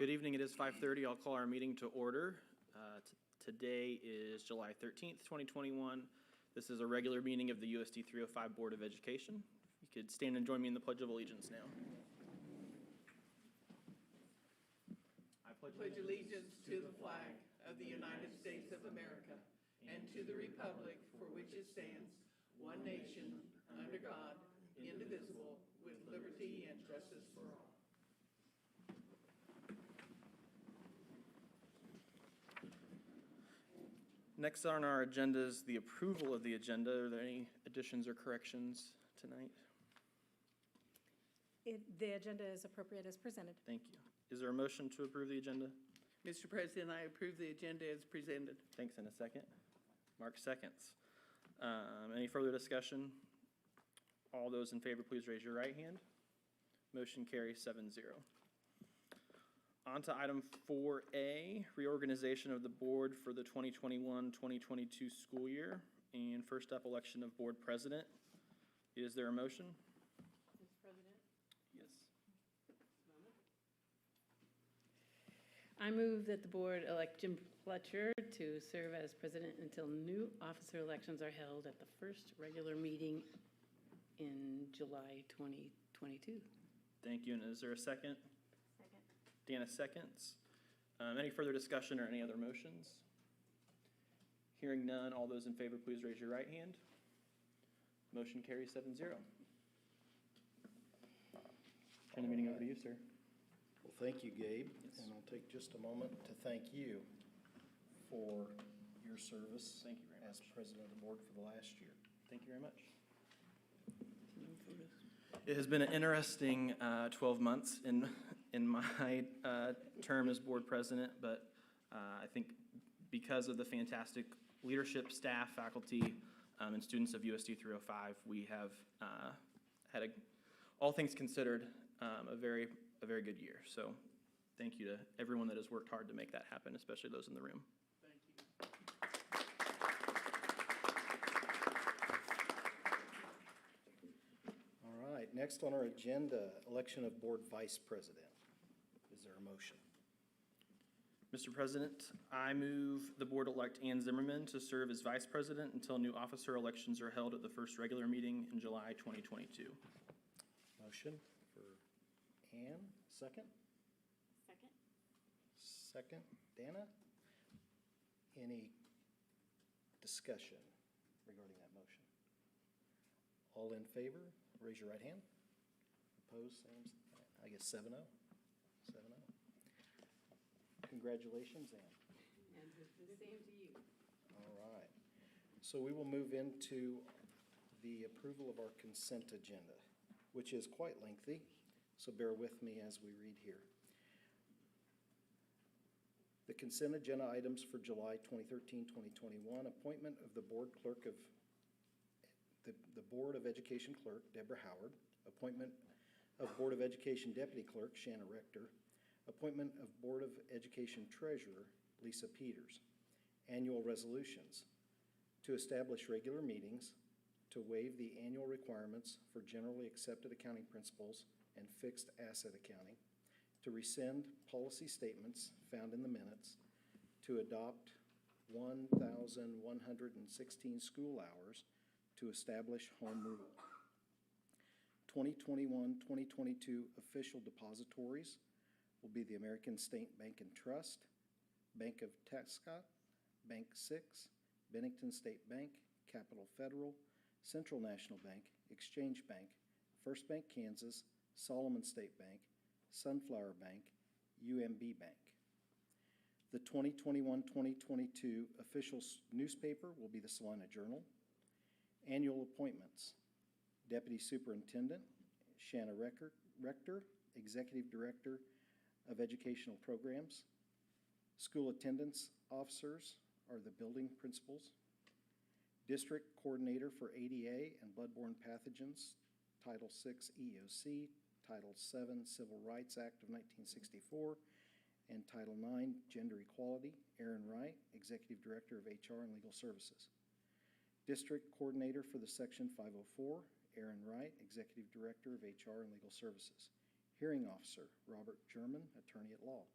Good evening. It is 5:30. I'll call our meeting to order. Today is July 13th, 2021. This is a regular meeting of the USD 305 Board of Education. You could stand and join me in the Pledge of Allegiance now. I pledge allegiance to the flag of the United States of America and to the republic for which it stands, one nation, under God, indivisible, with liberty and justice for all. Next on our agenda is the approval of the agenda. Are there any additions or corrections tonight? The agenda is appropriate as presented. Thank you. Is there a motion to approve the agenda? Mr. President, I approve the agenda as presented. Thanks. In a second. Mark seconds. Any further discussion? All those in favor, please raise your right hand. Motion carries 7-0. On to item 4A, reorganization of the board for the 2021-2022 school year. And first up, election of board president. Is there a motion? Mr. President? Yes. I move that the board elect Jim Fletcher to serve as president until new officer elections are held at the first regular meeting in July 2022. Thank you. And is there a second? Second. Dana seconds. Any further discussion or any other motions? Hearing none, all those in favor, please raise your right hand. Motion carries 7-0. Turn the meeting over to you, sir. Well, thank you, Gabe. Yes. And I'll take just a moment to thank you for your service Thank you very much. as president of the board for the last year. Thank you very much. It has been an interesting 12 months in my term as board president, but I think because of the fantastic leadership, staff, faculty, and students of USD 305, we have had, all things considered, a very good year. So thank you to everyone that has worked hard to make that happen, especially those in the room. Thank you. All right, next on our agenda, election of board vice president. Is there a motion? Mr. President, I move the board elect Ann Zimmerman to serve as vice president until new officer elections are held at the first regular meeting in July 2022. Motion for Ann, second? Second. Second, Dana? Any discussion regarding that motion? All in favor, raise your right hand. Opposed, same, I guess 7-0. 7-0. Congratulations, Ann. And the same to you. All right. So we will move into the approval of our consent agenda, which is quite lengthy, so bear with me as we read here. The consent agenda items for July 2013-2021, appointment of the board clerk of the Board of Education clerk, Deborah Howard, appointment of Board of Education deputy clerk, Shanna Rector, appointment of Board of Education treasurer, Lisa Peters, annual resolutions, to establish regular meetings, to waive the annual requirements for generally accepted accounting principles and fixed asset accounting, to rescind policy statements found in the minutes, to adopt 1,116 school hours, to establish home rule. 2021-2022 official depositories will be the American State Bank and Trust, Bank of Tescott, Bank 6, Bennington State Bank, Capital Federal, Central National Bank, Exchange Bank, First Bank Kansas, Solomon State Bank, Sunflower Bank, UMB Bank. The 2021-2022 official newspaper will be the Celina Journal. Annual appointments: Deputy Superintendent Shanna Rector, Executive Director of Educational Programs. School attendance officers are the building principals. District Coordinator for ADA and Bloodborne Pathogens, Title VI EOC, Title VII Civil Rights Act of 1964, and Title IX Gender Equality, Aaron Wright, Executive Director of HR and Legal Services. District Coordinator for the Section 504, Aaron Wright, Executive Director of HR and Legal Services. Hearing Officer, Robert German, Attorney at Law.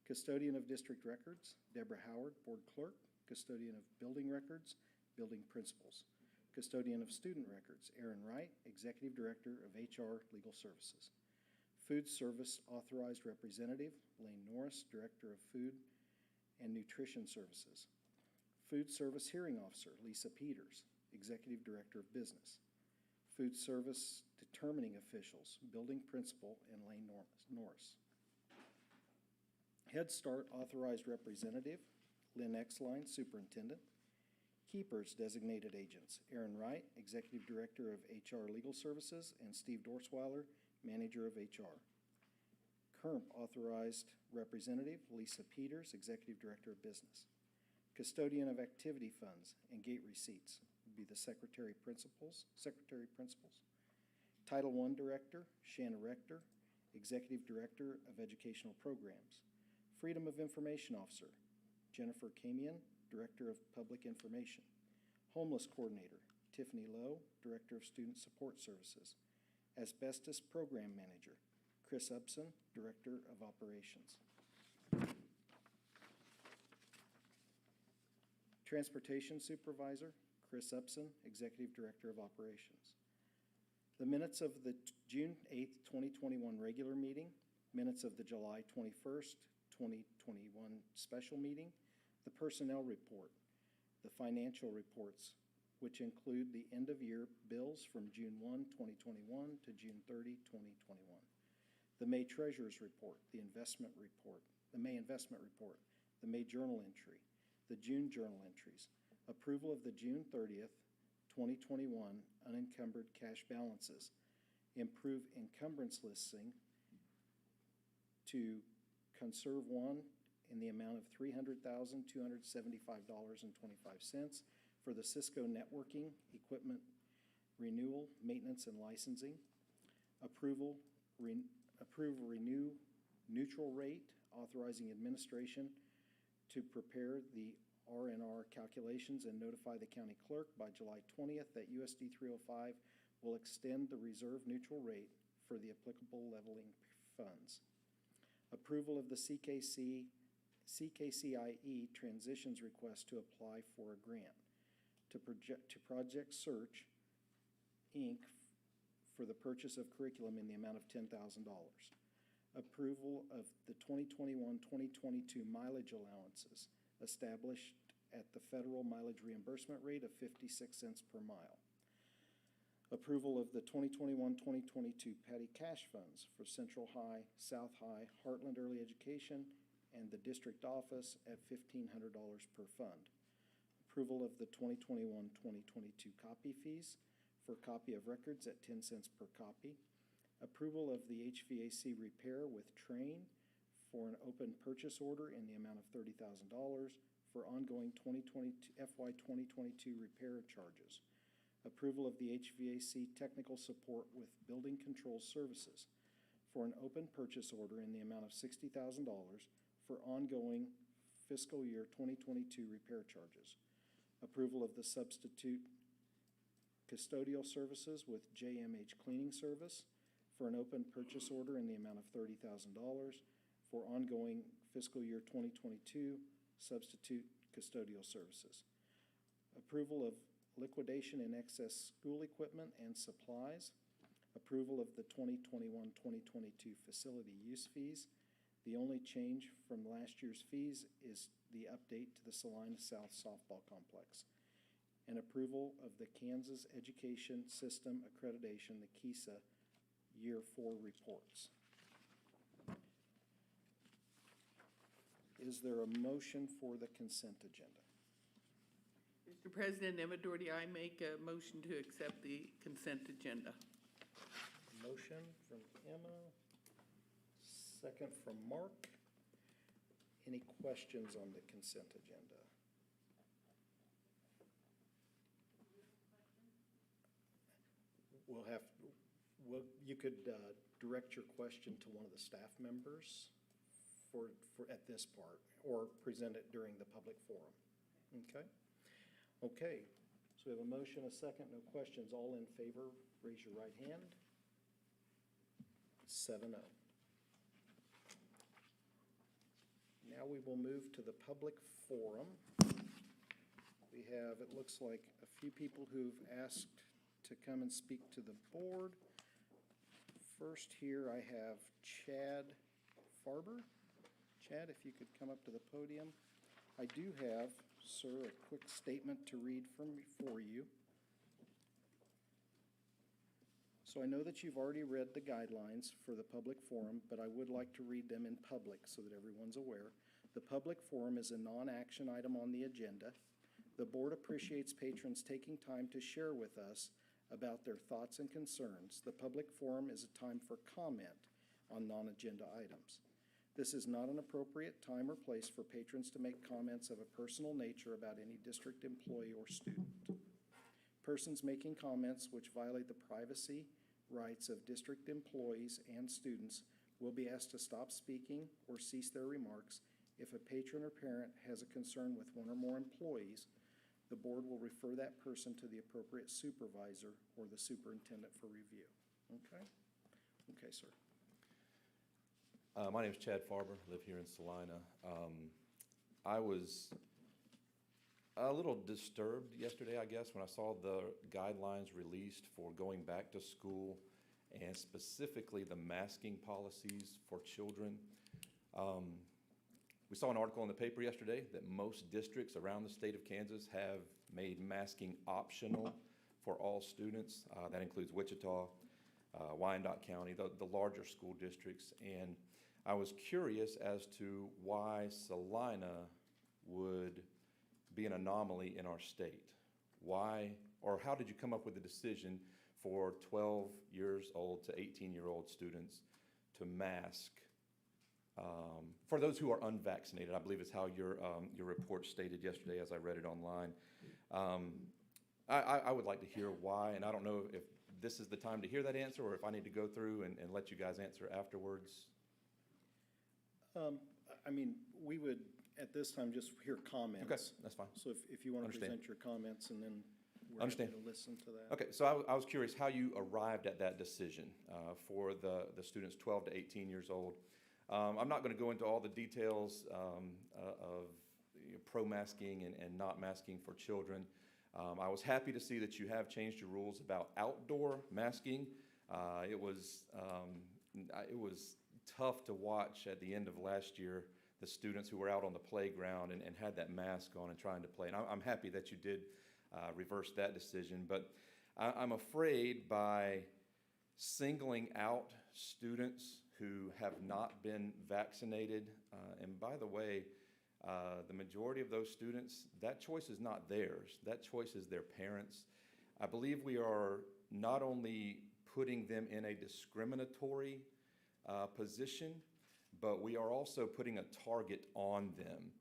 Custodian of District Records, Deborah Howard, Board Clerk. Custodian of Building Records, Building Principals. Custodian of Student Records, Aaron Wright, Executive Director of HR Legal Services. Food Service Authorized Representative, Lane Norris, Director of Food and Nutrition Services. Food Service Hearing Officer, Lisa Peters, Executive Director of Business. Food Service Determining Officials, Building Principal, and Lane Norris. Head Start Authorized Representative, Lynn Exline, Superintendent. Keepers Designated Agents, Aaron Wright, Executive Director of HR Legal Services, and Steve Dorsweiler, Manager of HR. CURMP Authorized Representative, Lisa Peters, Executive Director of Business. Custodian of Activity Funds and Gate Receipts would be the Secretary Principals. Title I Director, Shanna Rector, Executive Director of Educational Programs. Freedom of Information Officer, Jennifer Kamian, Director of Public Information. Homeless Coordinator, Tiffany Lowe, Director of Student Support Services. Asbestos Program Manager, Chris Upson, Director of Operations. Transportation Supervisor, Chris Upson, Executive Director of Operations. The minutes of the June 8th, 2021 regular meeting, minutes of the July 21st, 2021 special meeting, the personnel report, the financial reports, which include the end-of-year bills from June 1, 2021 to June 30, 2021. The May Treasurer's Report, the May Investment Report, the May Journal Entry, the June Journal Entries, approval of the June 30th, 2021 unencumbered cash balances, improve encumbrance listing to Conserve One in the amount of $300,275.25 for the Cisco networking equipment renewal, maintenance, and licensing. Approve renew neutral rate, authorizing administration to prepare the R&R calculations and notify the county clerk by July 20th that USD 305 will extend the reserve neutral rate for the applicable leveling funds. Approval of the CKCIE transitions request to apply for a grant to Project Search, Inc. for the purchase of curriculum in the amount of $10,000. Approval of the 2021-2022 mileage allowances established at the federal mileage reimbursement rate of 56 cents per mile. Approval of the 2021-2022 petty cash funds for Central High, South High, Heartland Early Education, and the district office at $1,500 per fund. Approval of the 2021-2022 copy fees for copy of records at 10 cents per copy. Approval of the HVAC repair with Train for an open purchase order in the amount of $30,000 for ongoing FY 2022 repair charges. Approval of the HVAC technical support with Building Control Services for an open purchase order in the amount of $60,000 for ongoing fiscal year 2022 repair charges. Approval of the substitute custodial services with JMH Cleaning Service for an open purchase order in the amount of $30,000 for ongoing fiscal year 2022 substitute custodial services. Approval of liquidation in excess school equipment and supplies. Approval of the 2021-2022 facility use fees. The only change from last year's fees is the update to the Celina South Softball Complex. And approval of the Kansas Education System Accreditation, the KESA, Year 4 reports. Is there a motion for the consent agenda? Mr. President, Emma Doherty, I make a motion to accept the consent agenda. Motion from Emma, second from Mark. Any questions on the consent agenda? You could direct your question to one of the staff members for at this part, or present it during the public forum. Okay? Okay, so we have a motion, a second, no questions. All in favor, raise your right hand. 7-0. now we will move to the public forum. We have, it looks like, a few people who've asked to come and speak to the board. First here, I have Chad Farber. Chad, if you could come up to the podium. I do have, sir, a quick statement to read for you. So I know that you've already read the guidelines for the public forum, but I would like to read them in public so that everyone's aware. The public forum is a non-action item on the agenda. The board appreciates patrons taking time to share with us about their thoughts and concerns. The public forum is a time for comment on non-agenda items. This is not an appropriate time or place for patrons to make comments of a personal nature about any district employee or student. Persons making comments which violate the privacy rights of district employees and students will be asked to stop speaking or cease their remarks. If a patron or parent has a concern with one or more employees, the board will refer that person to the appropriate supervisor or the superintendent for review. Okay? Okay, sir. My name is Chad Farber, I live here in Celina. I was a little disturbed yesterday, I guess, when I saw the guidelines released for going back to school and specifically the masking policies for children. We saw an article in the paper yesterday that most districts around the state of Kansas have made masking optional for all students. That includes Wichita, Wyandotte County, the larger school districts. And I was curious as to why Celina would be an anomaly in our state. Why, or how did you come up with the decision for 12 years old to 18-year-old students to mask for those who are unvaccinated? I believe is how your report stated yesterday as I read it online. I would like to hear why, and I don't know if this is the time to hear that answer or if I need to go through and let you guys answer afterwards. I mean, we would, at this time, just hear comments. Okay, that's fine. So if you want to Understand. present your comments, and then we're Understand. happy to listen to that. Okay, so I was curious how you arrived at that decision for the students 12 to 18 years old. I'm not going to go into all the details of pro-masking and not masking for children. I was happy to see that you have changed your rules about outdoor masking. It was tough to watch at the end of last year the students who were out on the playground and had that mask on and trying to play. And I'm happy that you did reverse that decision. But I'm afraid by singling out students who have not been vaccinated, and by the way, the majority of those students, that choice is not theirs. That choice is their parents'. I believe we are not only putting them in a discriminatory position, but we are also putting a target on them.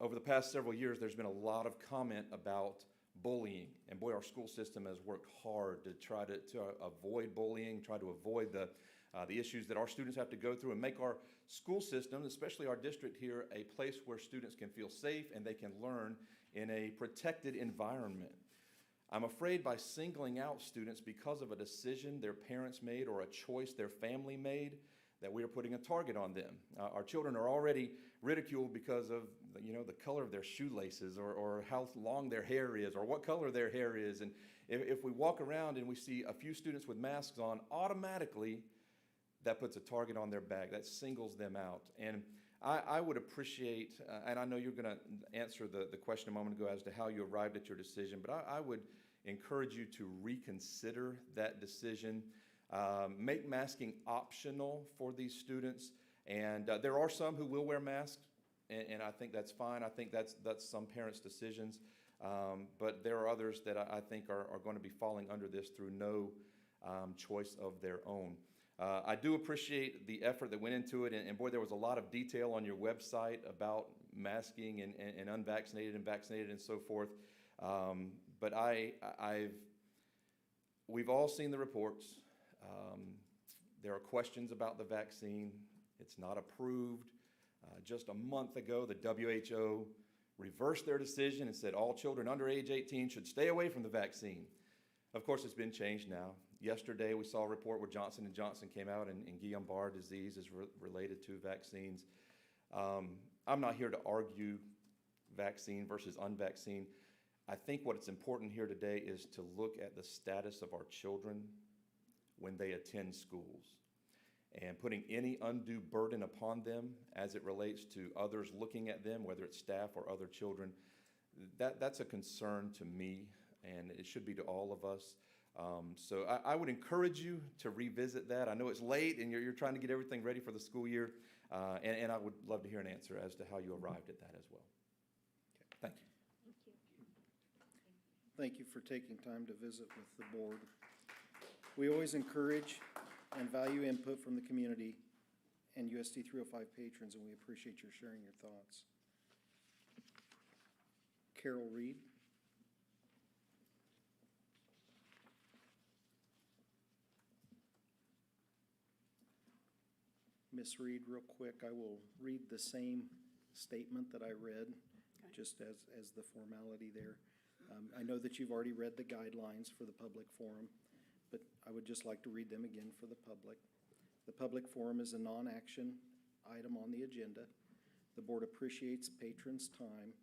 Over the past several years, there's been a lot of comment about bullying, and boy, our school system has worked hard to try to avoid bullying, try to avoid the issues that our students have to go through and make our school system, especially our district here, a place where students can feel safe and they can learn in a protected environment. I'm afraid by singling out students because of a decision their parents made or a choice their family made, that we are putting a target on them. Our children are already ridiculed because of the color of their shoelaces or how long their hair is or what color their hair is. And if we walk around and we see a few students with masks on, automatically that puts a target on their back. That singles them out. And I would appreciate, and I know you're going to answer the question a moment ago as to how you arrived at your decision, but I would encourage you to reconsider that decision. Make masking optional for these students. And there are some who will wear masks, and I think that's fine. I think that's some parents' decisions. But there are others that I think are going to be falling under this through no choice of their own. I do appreciate the effort that went into it, and boy, there was a lot of detail on your website about masking and unvaccinated and vaccinated and so forth. But we've all seen the reports. There are questions about the vaccine. It's not approved. Just a month ago, the WHO reversed their decision and said all children under age 18 should stay away from the vaccine. Of course, it's been changed now. Yesterday, we saw a report where Johnson & Johnson came out and Guillain-Barré disease is related to vaccines. I'm not here to argue vaccine versus unvaccine. I think what's important here today is to look at the status of our children when they attend schools, and putting any undue burden upon them as it relates to others looking at them, whether it's staff or other children, that's a concern to me, and it should be to all of us. So I would encourage you to revisit that. I know it's late and you're trying to get everything ready for the school year, and I would love to hear an answer as to how you arrived at that as well. Thank you. Thank you. Thank you for taking time to visit with the board. We always encourage and value input from the community and USD 305 patrons, and we appreciate your sharing your thoughts. Carol Reed. Ms. Reed, real quick, I will read the same statement that I read, just as the formality there. I know that you've already read the guidelines for the public forum, but I would just like to read them again for the public. The public forum is a non-action item on the agenda. The board appreciates patrons' time,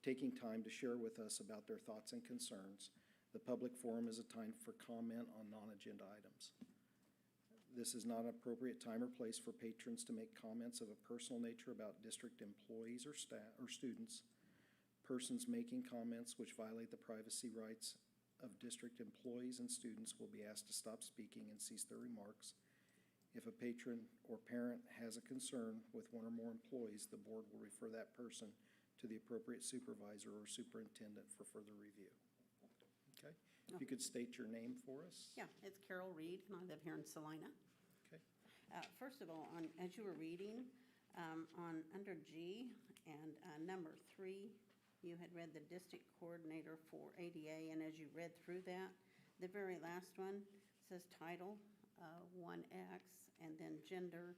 taking time to share with us about their thoughts and concerns. The public forum is a time for comment on non-agenda items. This is not an appropriate time or place for patrons to make comments of a personal nature about district employees or staff or students. Persons making comments which violate the privacy rights of district employees and students will be asked to stop speaking and cease their remarks. If a patron or parent has a concern with one or more employees, the board will refer that person to the appropriate supervisor or superintendent for further review. Okay? If you could state your name for us. Yeah, it's Carol Reed, and I live here in Celina. Okay. First of all, as you were reading, under G and number 3, you had read the district coordinator for ADA, and as you read through that, the very last one says title 1X, and then gender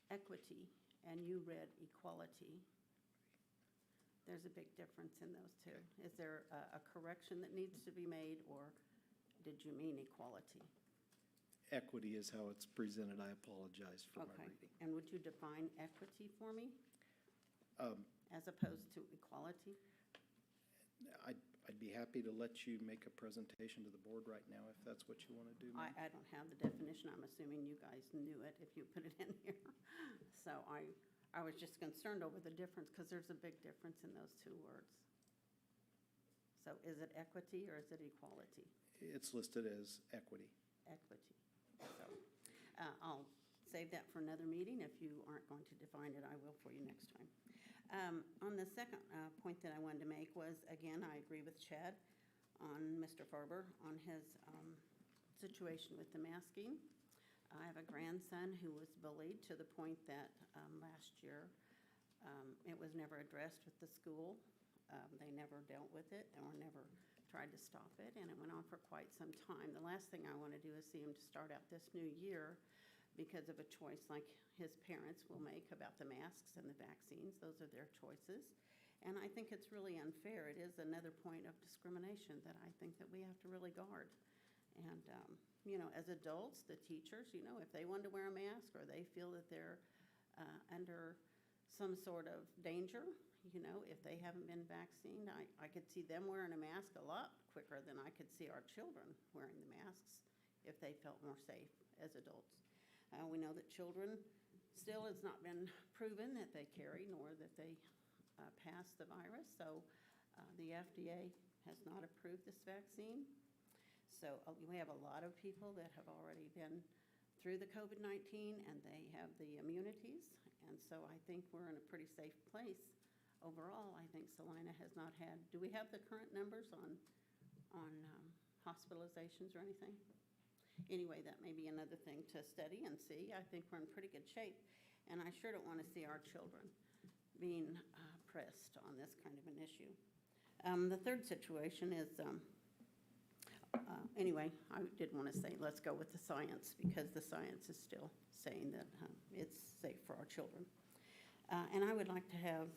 equity, and you read equality. There's a big difference in those two. Okay. Is there a correction that needs to be made, or did you mean equality? Equity is how it's presented. I apologize for my Okay. reading. And would you define equity for me as opposed to equality? I'd be happy to let you make a presentation to the board right now if that's what you want to do. ma'am. I don't have the definition. I'm assuming you guys knew it if you put it in here. So I was just concerned over the difference because there's a big difference in those two words. So is it equity or is it equality? It's listed as equity. Equity. So I'll save that for another meeting. If you aren't going to define it, I will for you next time. On the second point that I wanted to make was, again, I agree with Chad on Mr. Farber on his situation with the masking. I have a grandson who was bullied to the point that last year it was never addressed with the school. They never dealt with it or never tried to stop it, and it went on for quite some time. The last thing I want to do is see him to start out this new year because of a choice like his parents will make about the masks and the vaccines. Those are their choices. And I think it's really unfair. It is another point of discrimination that I think that we have to really guard. And, as adults, the teachers, if they want to wear a mask or they feel that they're under some sort of danger, if they haven't been vaccinated, I could see them wearing a mask a lot quicker than I could see our children wearing the masks if they felt more safe as adults. We know that children still has not been proven that they carry nor that they pass the virus. So the FDA has not approved this vaccine. So we have a lot of people that have already been through the COVID-19 and they have the immunities. And so I think we're in a pretty safe place. Overall, I think Celina has not had, do we have the current numbers on hospitalizations or anything? Anyway, that may be another thing to study and see. I think we're in pretty good shape. And I sure don't want to see our children being pressed on this kind of an issue. The third situation is, anyway, I did want to say, let's go with the science because the science is still saying that it's safe for our children. And I would like to have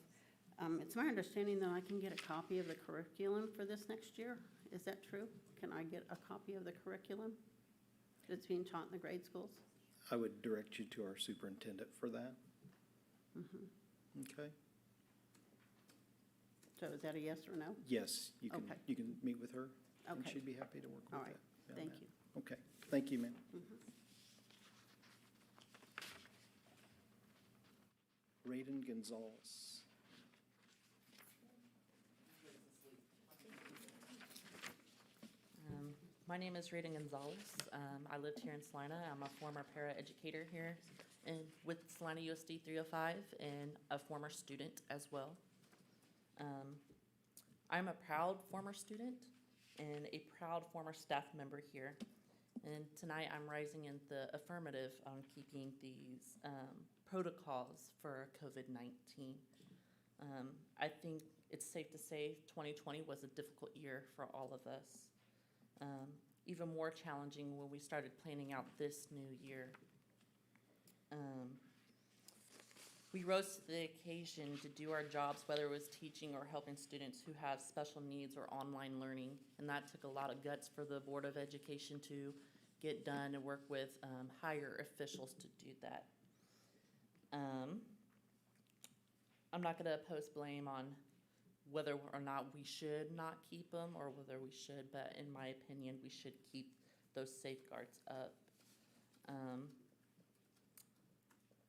It's my understanding that I can get a copy of the curriculum for this next year. Is that true? Can I get a copy of the curriculum that's being taught in the grade schools? I would direct you to our superintendent for that. Okay? So is that a yes or no? Yes, you can, Okay. you can meet with her, and Okay. she'd be happy to work with All that. right. on Thank that. you. Okay, thank you, ma'am. Raiden Gonzalez. My name is Raiden Gonzalez. I lived here in Celina. I'm a former para-educator here with Celina USD 305 and a former student as well. I'm a proud former student and a proud former staff member here. And tonight I'm rising in the affirmative on keeping these protocols for COVID-19. I think it's safe to say 2020 was a difficult year for all of us. Even more challenging when we started planning out this new year. We rose to the occasion to do our jobs, whether it was teaching or helping students who have special needs or online learning, and that took a lot of guts for the Board of Education to get done and work with higher officials to do that. I'm not gonna post blame on whether or not we should not keep them or whether we should, but in my opinion, we should keep those safeguards up. And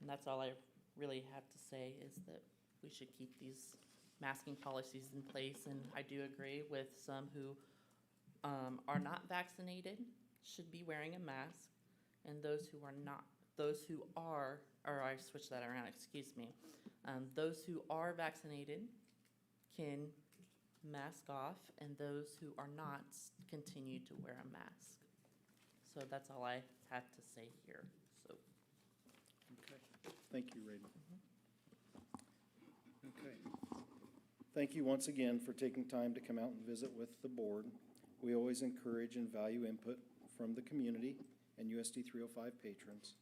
that's all I really have to say is that we should keep these masking policies in place. And I do agree with some who are not vaccinated should be wearing a mask, and those who are not, or I switched that around, excuse me. Those who are vaccinated can mask off, and those who are not continue to wear a mask. So that's all I have to say here, so. Okay, thank you, Raiden. Okay. Thank you once again for taking time to come out and visit with the board. We always encourage and value input from the community and USD 305 patrons.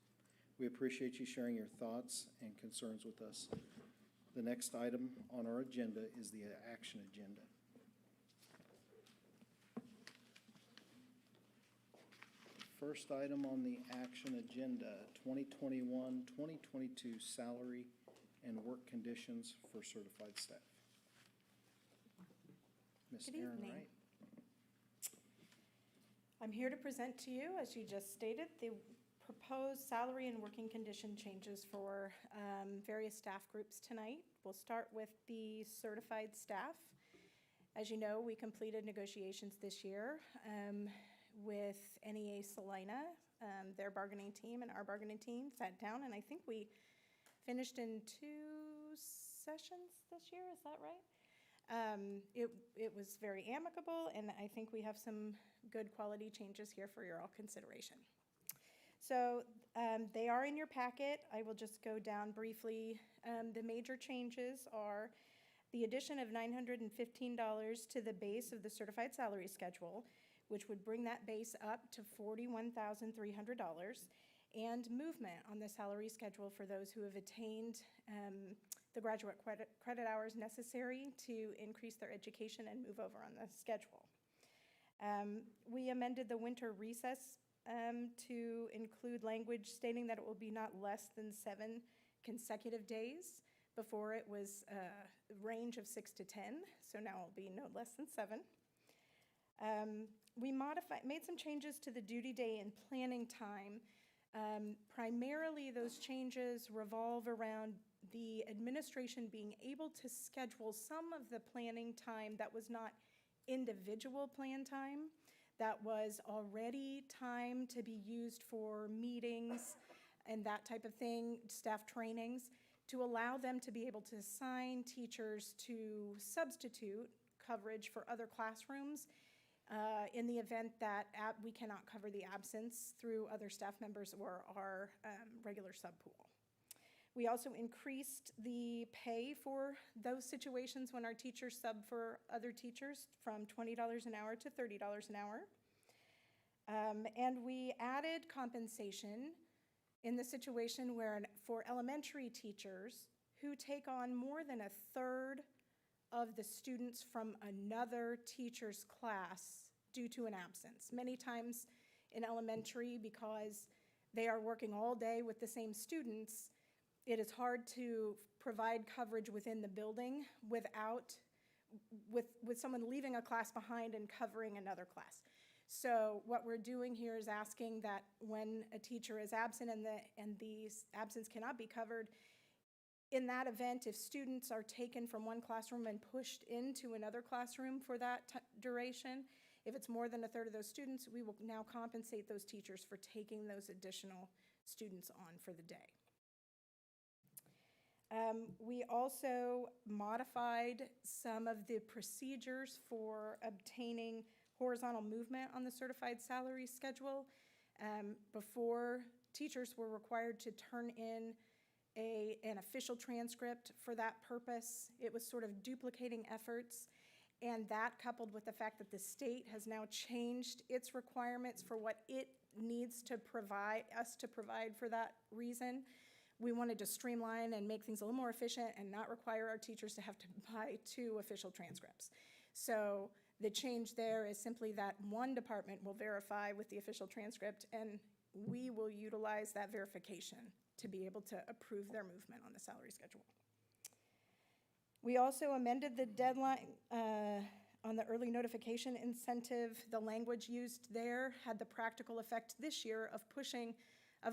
We appreciate you sharing your thoughts and concerns with us. The next item on our agenda is the action agenda. First item on the action agenda, 2021-2022 salary and work conditions for certified staff. Ms. Good Erin evening. Wright. I'm here to present to you, as you just stated, the proposed salary and working condition changes for various staff groups tonight. We'll start with the certified staff. As you know, we completed negotiations this year with NEA Celina, their bargaining team and our bargaining team sat down, and I think we finished in 2 sessions this year, is that right? It was very amicable, and I think we have some good quality changes here for your all consideration. So they are in your packet. I will just go down briefly. The major changes are the addition of $915 to the base of the certified salary schedule, which would bring that base up to $41,300, and movement on the salary schedule for those who have attained the graduate credit hours necessary to increase their education and move over on the schedule. We amended the winter recess to include language stating that it will be not less than 7 consecutive days. Before it was a range of 6 to 10, so now it'll be no less than 7. We made some changes to the duty day and planning time. Primarily, those changes revolve around the administration being able to schedule some of the planning time that was not individual plan time, that was already time to be used for meetings and that type of thing, staff trainings, to allow them to be able to assign teachers to substitute coverage for other classrooms in the event that we cannot cover the absence through other staff members or our regular subpool. We also increased the pay for those situations when our teachers sub for other teachers from $20 an hour to $30 an hour. And we added compensation in the situation where for elementary teachers who take on more than a third of the students from another teacher's class due to an absence. Many times in elementary, because they are working all day with the same students, it is hard to provide coverage within the building without, with someone leaving a class behind and covering another class. So what we're doing here is asking that when a teacher is absent and the absence cannot be covered, in that event, if students are taken from one classroom and pushed into another classroom for that duration, if it's more than a third of those students, we will now compensate those teachers for taking those additional students on for the day. We also modified some of the procedures for obtaining horizontal movement on the certified salary schedule. Before, teachers were required to turn in an official transcript for that purpose. It was sort of duplicating efforts, and that coupled with the fact that the state has now changed its requirements for what it needs to provide for that reason, we wanted to streamline and make things a little more efficient and not require our teachers to have to buy 2 official transcripts. So the change there is simply that one department will verify with the official transcript, and we will utilize that verification to be able to approve their movement on the salary schedule. We also amended the deadline on the early notification incentive. The language used there had the practical effect this year of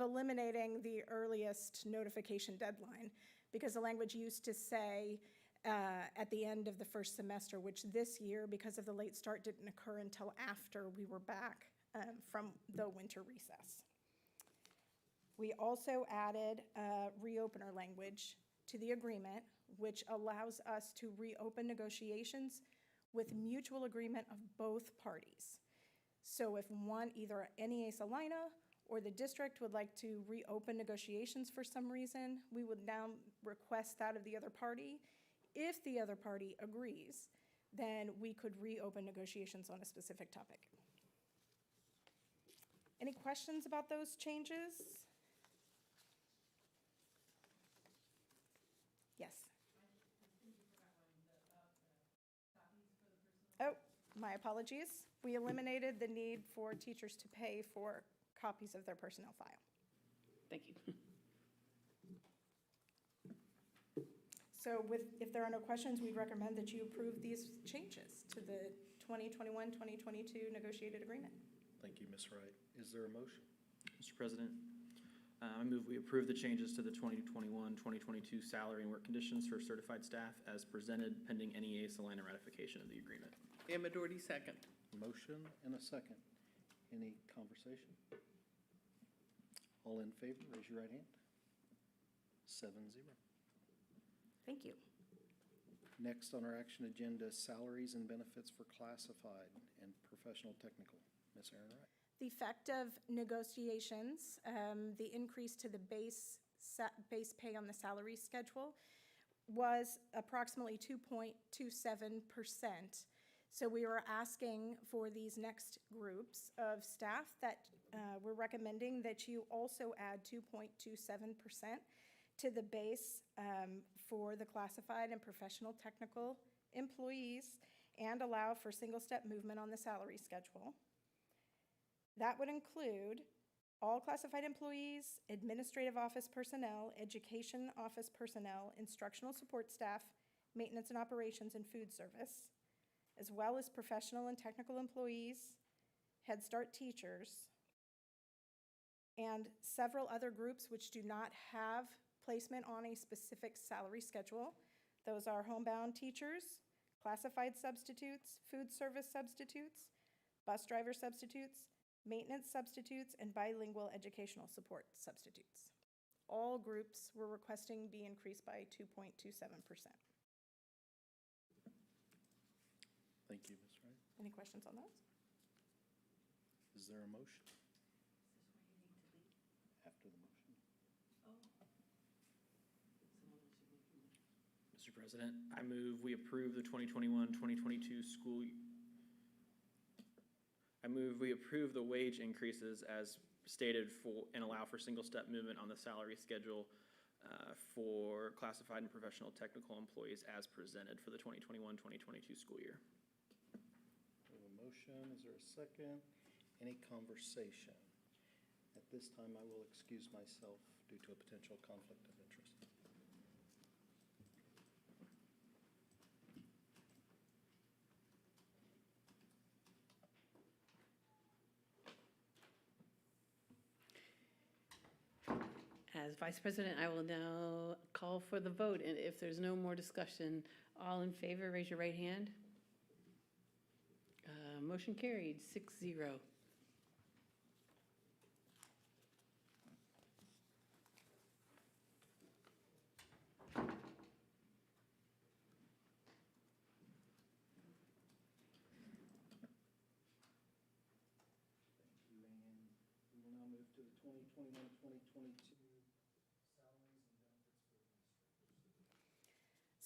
eliminating the earliest notification deadline, because the language used to say at the end of the first semester, which this year, because of the late start, didn't occur until after we were back from the winter recess. We also added reopener language to the agreement, which allows us to reopen negotiations with mutual agreement of both parties. So if either NEA Celina or the district would like to reopen negotiations for some reason, we would now request that of the other party. If the other party agrees, then we could reopen negotiations on a specific topic. Any questions about those changes? Yes. Oh, my apologies. We eliminated the need for teachers to pay for copies of their personnel file. Thank you. So if there are no questions, we recommend that you approve these changes to the 2021-2022 negotiated agreement. Thank you, Ms. Wright. Is there a motion? Mr. President, I move we approve the changes to the 2021-2022 salary and work conditions for certified staff as presented pending NEA Celina ratification of the agreement. Amador, second. Motion and a second. Any conversation? All in favor, raise your right hand. 7-0. Thank you. Next on our action agenda, salaries and benefits for classified and professional technical. Ms. Aaron Wright. The effect of negotiations, the increase to the base pay on the salary schedule was approximately 2.27%. So we were asking for these next groups of staff that we're recommending that you also add 2.27% to the base for the classified and professional technical employees and allow for single-step movement on the salary schedule. That would include all classified employees, administrative office personnel, education office personnel, instructional support staff, maintenance and operations, and food service, as well as professional and technical employees, Head Start teachers, and several other groups which do not have placement on a specific salary schedule. Those are homebound teachers, classified substitutes, food service substitutes, bus driver substitutes, maintenance substitutes, and bilingual educational support substitutes. All groups were requesting be increased by 2.27%. Thank you, Ms. Wright. Any questions on those? Is there a motion? After the motion. Mr. President, I move we approve the 2021-2022 school. I move we approve the wage increases as stated and allow for single-step movement on the salary schedule for classified and professional technical employees as presented for the 2021-2022 school year. We have a motion. Is there a second? Any conversation? At this time, I will excuse myself due to a potential conflict of interest. As Vice President, I will now call for the vote, and if there's no more discussion, all in favor, raise your right hand. Motion carried, 6-0. We will now move to the 2021-2022 salaries and benefits for administrators.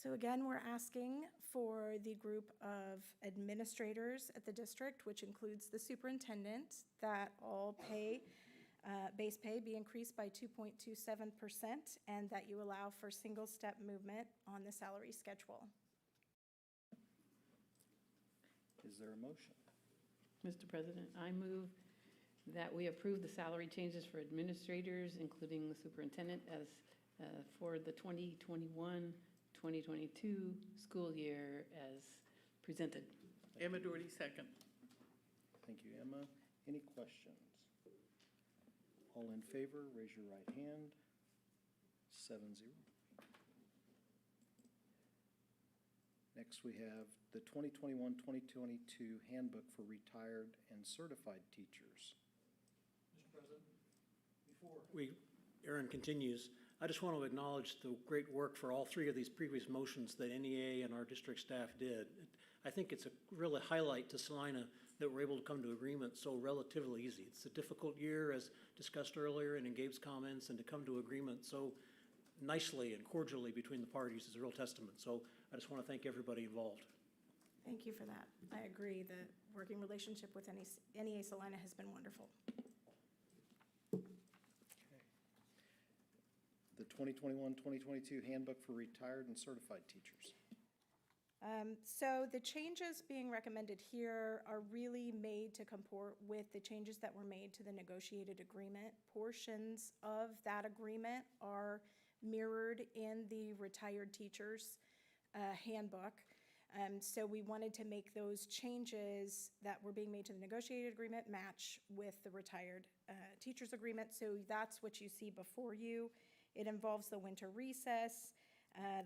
So again, we're asking for the group of administrators at the district, which includes the superintendent, that all base pay be increased by 2.27%, and that you allow for single-step movement on the salary schedule. Is there a motion? Mr. President, I move that we approve the salary changes for administrators, including the superintendent, as for the 2021-2022 school year as presented. Emma Doherty, second. Thank you, Emma. Any questions? All in favor, raise your right hand. 7-0. Next, we have the 2021-2022 Handbook for Retired and Certified Teachers. Mr. President, before Aaron continues, I just want to acknowledge the great work for all three of these previous motions that NEA and our district staff did. I think it's a really highlight to Celina that we're able to come to agreement so relatively easy. It's a difficult year, as discussed earlier and in Gabe's comments, and to come to agreement so nicely and cordially between the parties is a real testament. So I just want to thank everybody involved. Thank you for that. I agree. The working relationship with NEA Celina has been wonderful. The 2021-2022 Handbook for Retired and Certified Teachers. So the changes being recommended here are really made to comport with the changes that were made to the negotiated agreement. Portions of that agreement are mirrored in the retired teachers handbook. So we wanted to make those changes that were being made to the negotiated agreement match with the retired teachers agreement. So that's what you see before you. It involves the winter recess,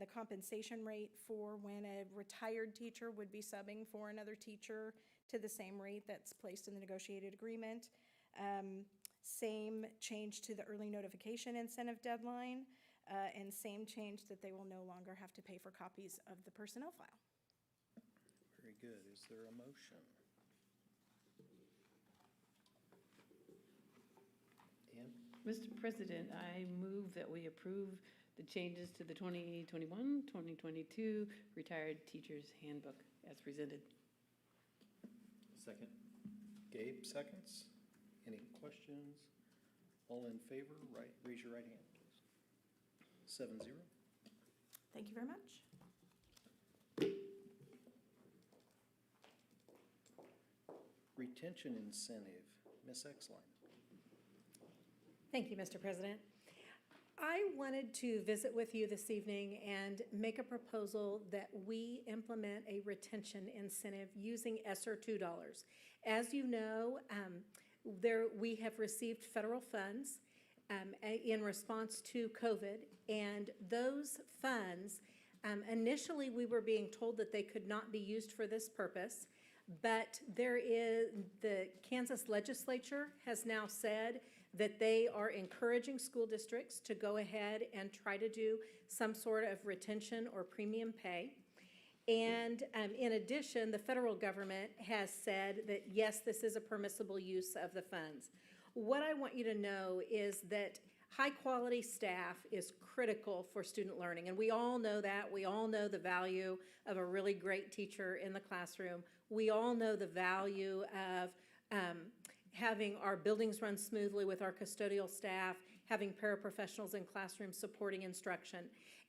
the compensation rate for when a retired teacher would be subbing for another teacher to the same rate that's placed in the negotiated agreement. Same change to the early notification incentive deadline, and same change that they will no longer have to pay for copies of the personnel file. Very good. Is there a motion? Ann? Mr. President, I move that we approve the changes to the 2021-2022 Retired Teachers Handbook as presented. Second. Gabe seconds. Any questions? All in favor, raise your right hand, please. 7-0. Thank you very much. Retention incentive, Ms. Exline. Thank you, Mr. President. I wanted to visit with you this evening and make a proposal that we implement a retention incentive using ESSER $2. As you know, we have received federal funds in response to COVID, and those funds, initially we were being told that they could not be used for this purpose, but the Kansas legislature has now said that they are encouraging school districts to go ahead and try to do some sort of retention or premium pay. And in addition, the federal government has said that, yes, this is a permissible use of the funds. What I want you to know is that high-quality staff is critical for student learning, and we all know that. We all know the value of a really great teacher in the classroom. We all know the value of having our buildings run smoothly with our custodial staff having paraprofessionals in classrooms supporting instruction.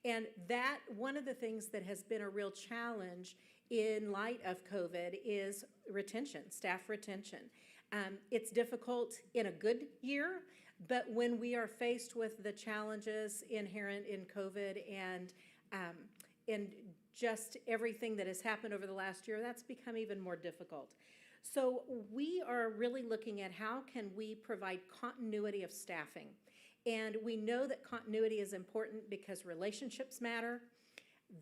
And that, one of the things that has been a real challenge in light of COVID is retention, staff retention. It's difficult in a good year, but when we are faced with the challenges inherent in COVID and just everything that has happened over the last year, that's become even more difficult. So we are really looking at how can we provide continuity of staffing. And we know that continuity is important because relationships matter.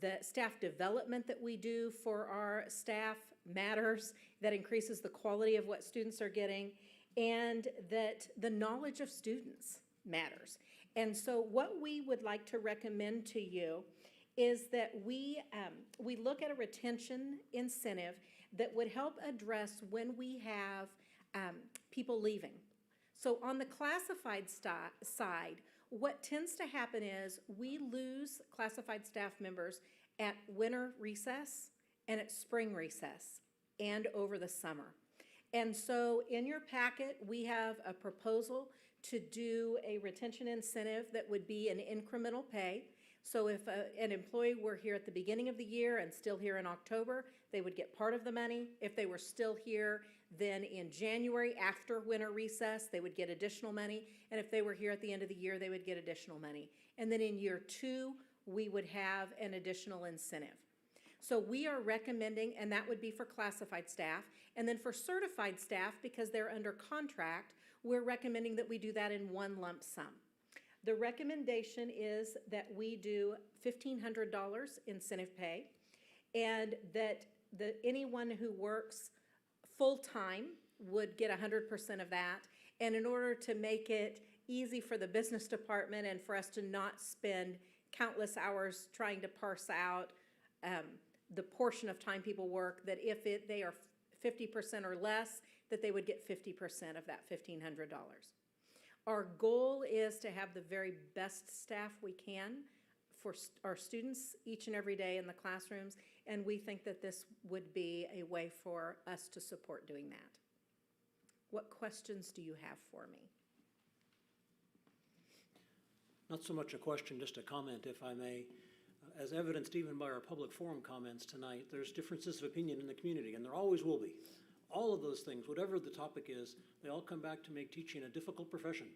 The staff development that we do for our staff matters. That increases the quality of what students are getting, and that the knowledge of students matters. And so what we would like to recommend to you is that we look at a retention incentive that would help address when we have people leaving. So on the classified side, what tends to happen is we lose classified staff members at winter recess and at spring recess and over the summer. And so in your packet, we have a proposal to do a retention incentive that would be an incremental pay. So if an employee were here at the beginning of the year and still here in October, they would get part of the money. If they were still here then in January after winter recess, they would get additional money. And if they were here at the end of the year, they would get additional money. And then in year 2, we would have an additional incentive. So we are recommending, and that would be for classified staff, and then for certified staff, because they're under contract, we're recommending that we do that in one lump sum. The recommendation is that we do $1,500 incentive pay, and that anyone who works full-time would get 100% of that. And in order to make it easy for the business department and for us to not spend countless hours trying to parse out the portion of time people work, that if they are 50% or less, that they would get 50% of that $1,500. Our goal is to have the very best staff we can for our students each and every day in the classrooms, and we think that this would be a way for us to support doing that. What questions do you have for me? Not so much a question, just a comment, if I may. As evidenced even by our public forum comments tonight, there's differences of opinion in the community, and there always will be. All of those things, whatever the topic is, they all come back to make teaching a difficult profession.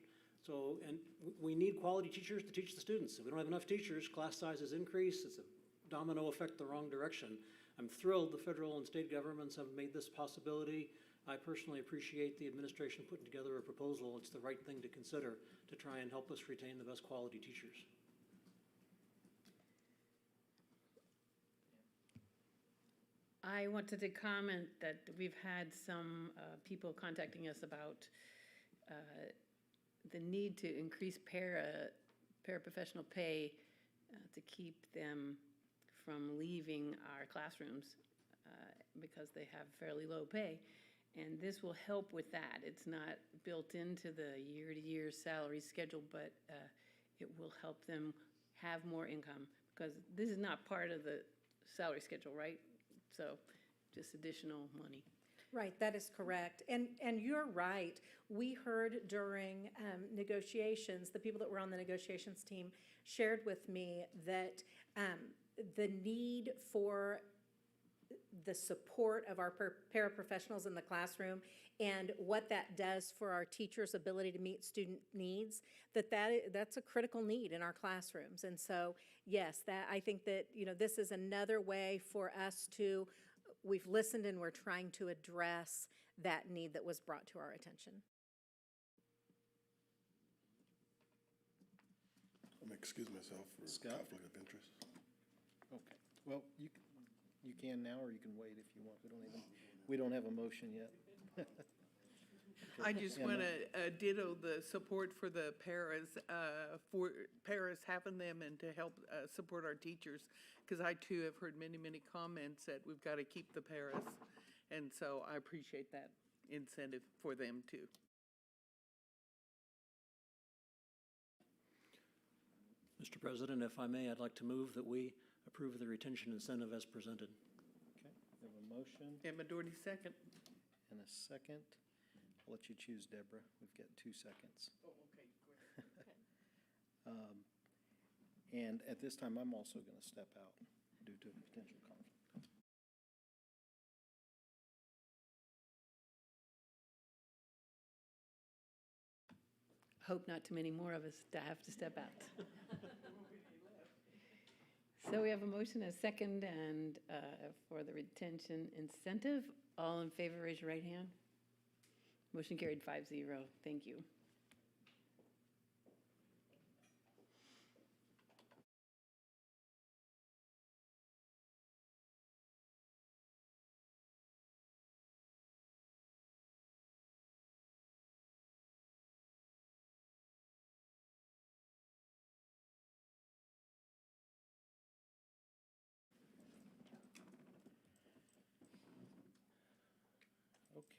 So, and we need quality teachers to teach the students. If we don't have enough teachers, class sizes increase. It's a domino effect the wrong direction. I'm thrilled the federal and state governments have made this possibility. I personally appreciate the administration putting together a proposal. It's the right thing to consider to try and help us retain the best quality teachers. I wanted to comment that we've had some people contacting us about the need to increase paraprofessional pay to keep them from leaving our classrooms because they have fairly low pay. And this will help with that. It's not built into the year-to-year salary schedule, but it will help them have more income because this is not part of the salary schedule, right? So just additional money. Right, that is correct. And you're right. We heard during negotiations, the people that were on the negotiations team shared with me that the need for the support of our paraprofessionals in the classroom and what that does for our teachers' ability to meet student needs, that's a critical need in our classrooms. And so, yes, I think that, this is another way for us to, we've listened and we're trying to address that need that was brought to our attention. I'm excuse myself for Scott? conflict of interest. Okay, well, you can now, or you can wait if you want. We don't have a motion yet. I just want to ditto the support for the paras having them and to help support our teachers, because I too have heard many, many comments that we've got to keep the paras, and so I appreciate that incentive for them too. Mr. President, if I may, I'd like to move that we approve the retention incentive as presented. Okay, we have a motion And majority second. and a second. I'll let you choose, Deborah. We've got 2 seconds. Oh, okay, great. And at this time, I'm also going to step out due to a potential conflict. Hope not too many more of us to have to step out. So we have a motion, a second, and for the retention incentive. All in favor, raise your right hand. Motion carried 5-0. Thank you.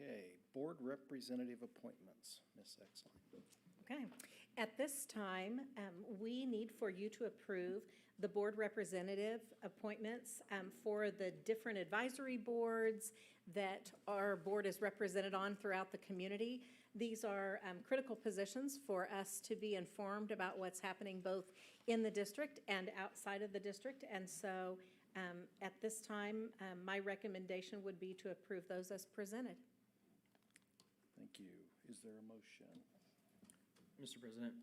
Okay, board representative appointments, Ms. Exline. Okay. At this time, we need for you to approve the board representative appointments for the different advisory boards that our board is represented on throughout the community. These are critical positions for us to be informed about what's happening both in the district and outside of the district. And so at this time, my recommendation would be to approve those as presented. Thank you. Is there a motion? Mr. President,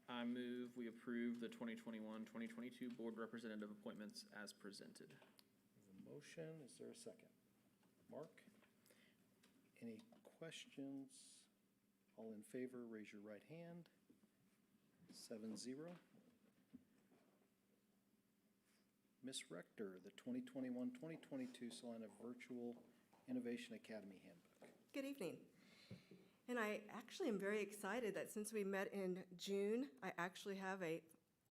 I move we approve the 2021-2022 board representative appointments as presented. There's a motion. Is there a second? Mark? Any questions? All in favor, raise your right hand. 7-0. Ms. Rector, the 2021-2022 Celina Virtual Innovation Academy Handbook. Good evening. And I actually am very excited that since we met in June, I actually have a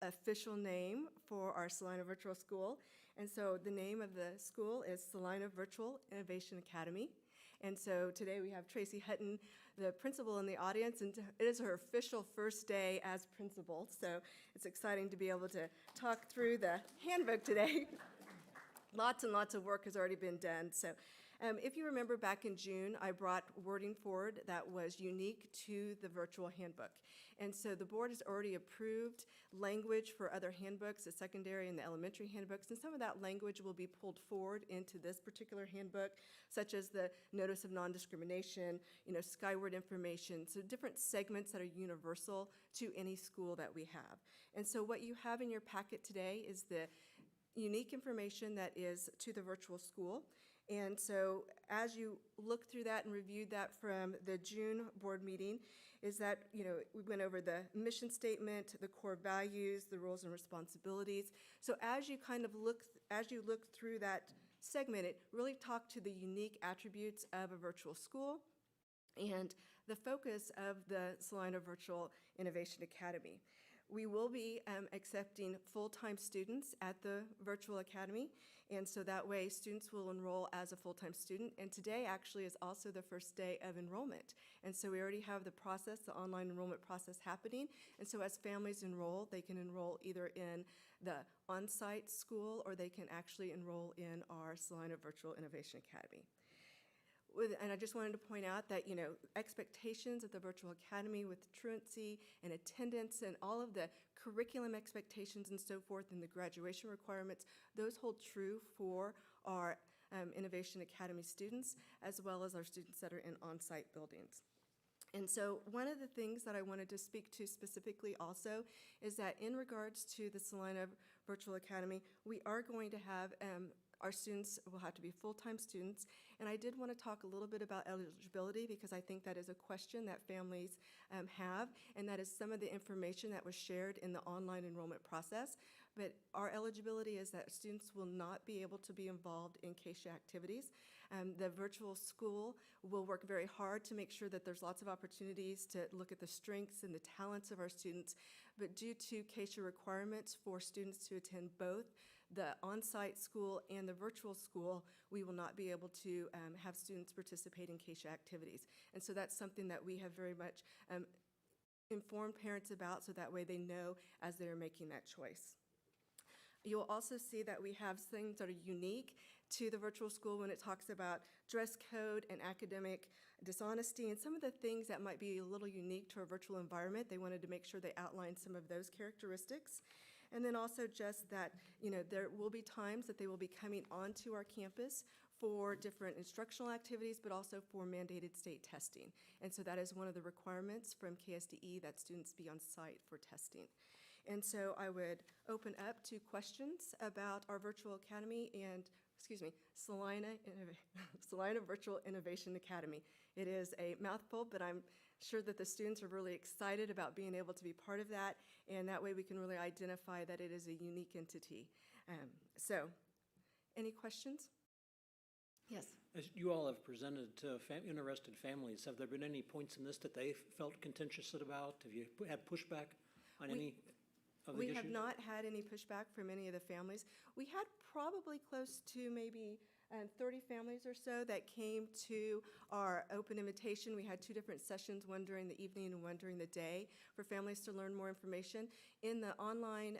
official name for our Celina Virtual School. And so the name of the school is Celina Virtual Innovation Academy. And so today we have Tracy Hutton, the principal, in the audience, and it is her official first day as principal. So it's exciting to be able to talk through the handbook today. Lots and lots of work has already been done. So if you remember back in June, I brought wording forward that was unique to the virtual handbook. And so the board has already approved language for other handbooks, the secondary and the elementary handbooks, and some of that language will be pulled forward into this particular handbook, such as the notice of non-discrimination, skyward information, so different segments that are universal to any school that we have. And so what you have in your packet today is the unique information that is to the virtual school. And so as you look through that and reviewed that from the June board meeting, is that, we went over the mission statement, the core values, the roles and responsibilities. So as you look through that segment, it really talked to the unique attributes of a virtual school and the focus of the Celina Virtual Innovation Academy. We will be accepting full-time students at the Virtual Academy, and so that way students will enroll as a full-time student. And today actually is also the first day of enrollment. And so we already have the online enrollment process happening. And so as families enroll, they can enroll either in the on-site school or they can actually enroll in our Celina Virtual Innovation Academy. And I just wanted to point out that, expectations at the Virtual Academy with truancy and attendance and all of the curriculum expectations and so forth and the graduation requirements, those hold true for our Innovation Academy students as well as our students that are in on-site buildings. And so one of the things that I wanted to speak to specifically also is that in regards to the Celina Virtual Academy, we are going to have our students will have to be full-time students. And I did want to talk a little bit about eligibility because I think that is a question that families have, and that is some of the information that was shared in the online enrollment process. But our eligibility is that students will not be able to be involved in CASHA activities. The virtual school will work very hard to make sure that there's lots of opportunities to look at the strengths and the talents of our students. But due to CASHA requirements for students to attend both the on-site school and the virtual school, we will not be able to have students participate in CASHA activities. And so that's something that we have very much informed parents about so that way they know as they're making that choice. You'll also see that we have things that are unique to the virtual school when it talks about dress code and academic dishonesty and some of the things that might be a little unique to a virtual environment. They wanted to make sure they outlined some of those characteristics. And then also just that, there will be times that they will be coming onto our campus for different instructional activities, but also for mandated state testing. And so that is one of the requirements from KSDE, that students be on site for testing. And so I would open up to questions about our virtual academy and, Celina Virtual Innovation Academy. It is a mouthful, but I'm sure that the students are really excited about being able to be part of that, and that way we can really identify that it is a unique entity. So, any questions? Yes. As you all have presented to interested families, have there been any points in this that they felt contentious about? Have you had pushback on any of the issues? We have not had any pushback from any of the families. We had probably close to maybe 30 families or so that came to our open invitation. We had 2 different sessions, one during the evening and one during the day, for families to learn more information. In the online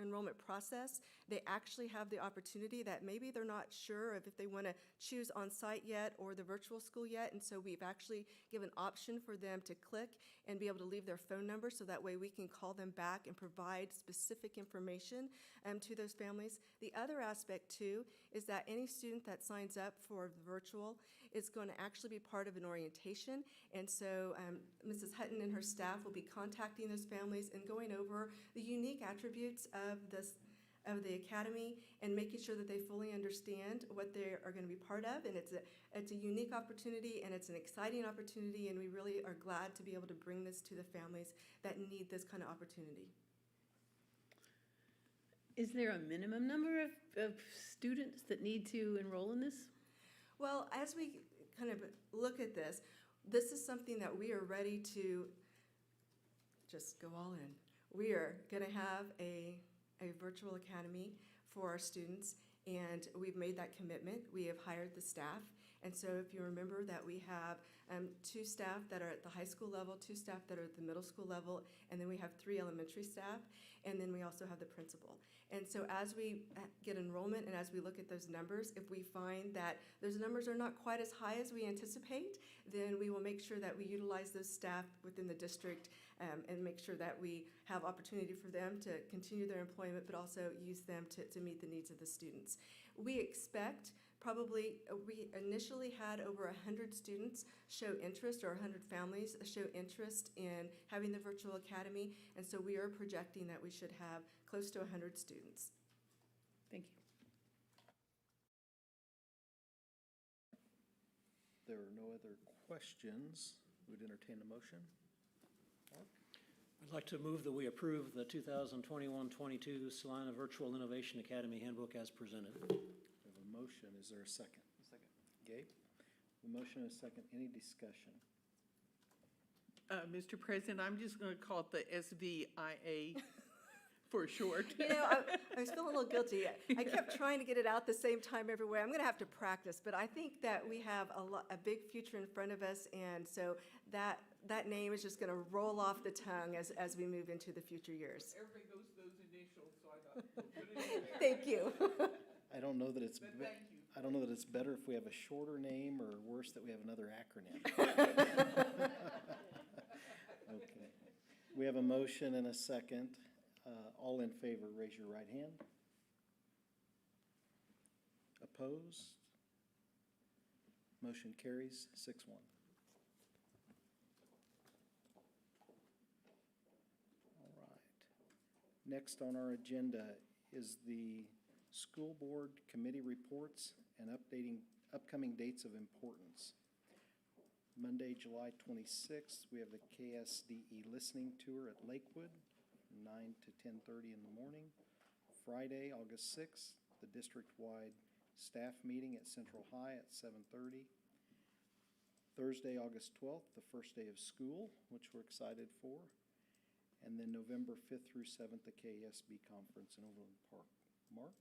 enrollment process, they actually have the opportunity that maybe they're not sure if they want to choose on-site yet or the virtual school yet, and so we've actually given option for them to click and be able to leave their phone number, so that way we can call them back and provide specific information to those families. The other aspect too is that any student that signs up for virtual is going to actually be part of an orientation, and so Mrs. Hutton and her staff will be contacting those families and going over the unique attributes of the academy and making sure that they fully understand what they are going to be part of. And it's a unique opportunity, and it's an exciting opportunity, and we really are glad to be able to bring this to the families that need this kind of opportunity. Is there a minimum number of students that need to enroll in this? Well, as we kind of look at this, this is something that we are ready to just go all in. We are going to have a virtual academy for our students, and we've made that commitment. We have hired the staff, and so if you remember that we have 2 staff that are at the high school level, 2 staff that are at the middle school level, and then we have 3 elementary staff, and then we also have the principal. And so as we get enrollment and as we look at those numbers, if we find that those numbers are not quite as high as we anticipate, then we will make sure that we utilize those staff within the district and make sure that we have opportunity for them to continue their employment, but also use them to meet the needs of the students. We expect probably, we initially had over 100 students show interest, or 100 families show interest in having the virtual academy, and so we are projecting that we should have close to 100 students. Thank you. There are no other questions. Would entertain a motion. I'd like to move that we approve the 2021-22 Celina Virtual Innovation Academy Handbook as presented. We have a motion. Is there a second? Second. Gabe? A motion and a second. Any discussion? Mr. President, I'm just going to call it the SVIA for short. I was feeling a little guilty. I kept trying to get it out the same time everywhere. I'm going to have to practice, but I think that we have a big future in front of us, and so that name is just going to roll off the tongue as we move into the future years. Everybody knows those initials, so I thought we'll put it in there. Thank you. I don't know that it's, But thank you. I don't know that it's better if we have a shorter name, or worse that we have another acronym. Okay. We have a motion and a second. All in favor, raise your right hand. Opposed? Motion carries 6-1. All right. Next on our agenda is the school board committee reports and upcoming dates of importance. Monday, July 26th, we have the KSDE listening tour at Lakewood, 9 to 10:30 in the morning. Friday, August 6th, the district-wide staff meeting at Central High at 7:30. Thursday, August 12th, the first day of school, which we're excited for. And then November 5th through 7th, the KSB conference in Overland Park. Mark?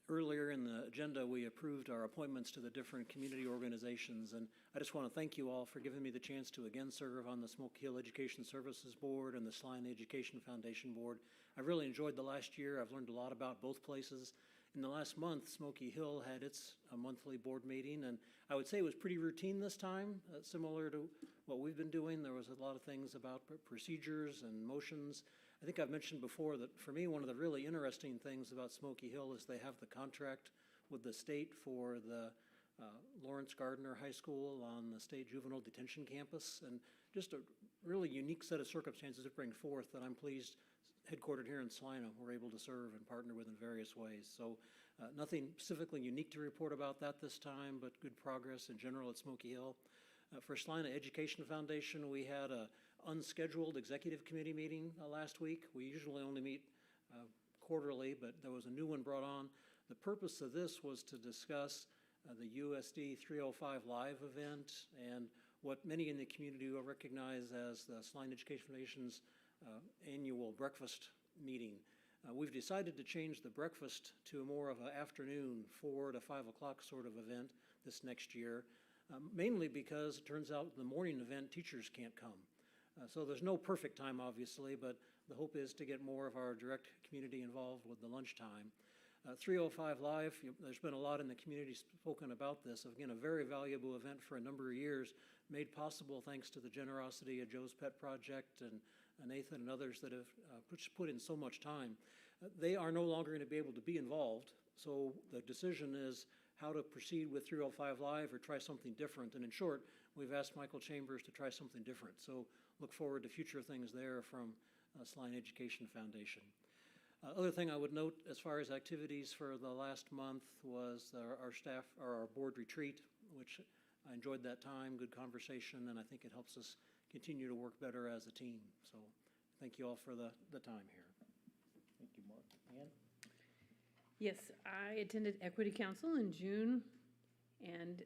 Earlier in the agenda, we approved our appointments to the different community organizations, and I just want to thank you all for giving me the chance to again serve on the Smoky Hill Education Services Board and the Celina Education Foundation Board. I really enjoyed the last year. I've learned a lot about both places, In the last month, Smoky Hill had its monthly board meeting, and I would say it was pretty routine this time, similar to what we've been doing. There was a lot of things about procedures and motions. I think I've mentioned before that for me, one of the really interesting things about Smoky Hill is they have the contract with the state for the Lawrence Gardner High School on the state juvenile detention campus, and just a really unique set of circumstances to bring forth that I'm pleased, headquartered here in Celina, we're able to serve and partner with in various ways. So nothing specifically unique to report about that this time, but good progress in general at Smoky Hill. For Celina Education Foundation, we had a unscheduled executive committee meeting last week. We usually only meet quarterly, but there was a new one brought on. The purpose of this was to discuss the USD 305 Live event and what many in the community will recognize as the Celina Education Foundation's annual breakfast meeting. We've decided to change the breakfast to more of an afternoon, 4 to 5 o'clock sort of event this next year, mainly because it turns out the morning event teachers can't come. So there's no perfect time, obviously, but the hope is to get more of our direct community involved with the lunchtime. 305 Live, there's been a lot in the community spoken about this. Again, a very valuable event for a number of years, made possible thanks to the generosity of Joe's Pet Project and Nathan and others that have put in so much time. They are no longer going to be able to be involved, so the decision is how to proceed with 305 Live or try something different. And in short, we've asked Michael Chambers to try something different. So look forward to future things there from Celina Education Foundation. Other thing I would note as far as activities for the last month was our board retreat, which I enjoyed that time, good conversation, and I think it helps us continue to work better as a team. So thank you all for the time here. Thank you, Mark. Ann? Yes, I attended Equity Council in June, and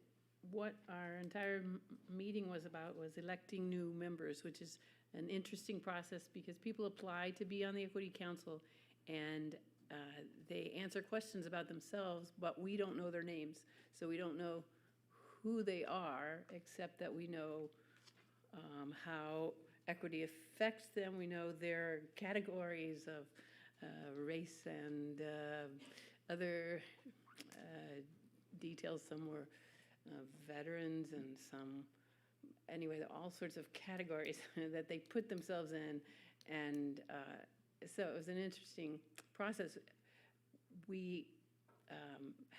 what our entire meeting was about was electing new members, which is an interesting process because people apply to be on the Equity Council, and they answer questions about themselves, but we don't know their names. So we don't know who they are, except that we know how equity affects them. We know their categories of race and other details. Some were veterans and some, anyway, all sorts of categories that they put themselves in. And so it was an interesting process. We